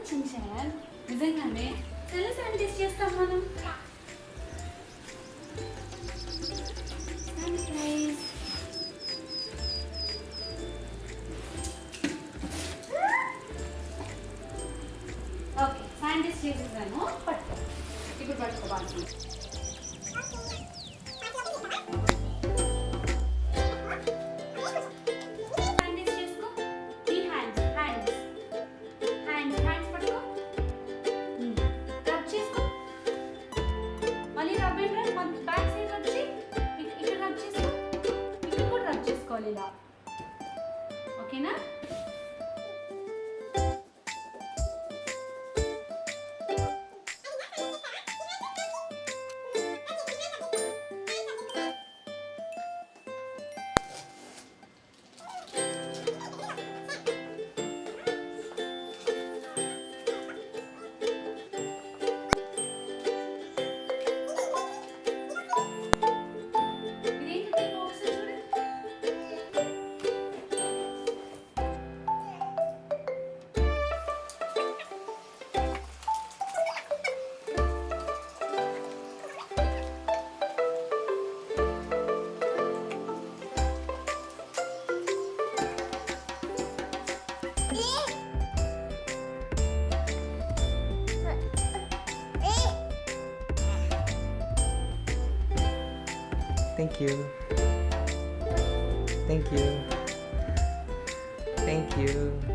Shinchan నిజంగానే ఎలా sanitise చేస్తాం మనం? శానిటైజ్ ఓకే, శానిటైజ్ చేసేసాను. పట్టుకో, ఇప్పుడు పట్టుకో బాగా. ఇలా ఓకేనా? Thank you. Thank you. Thank you.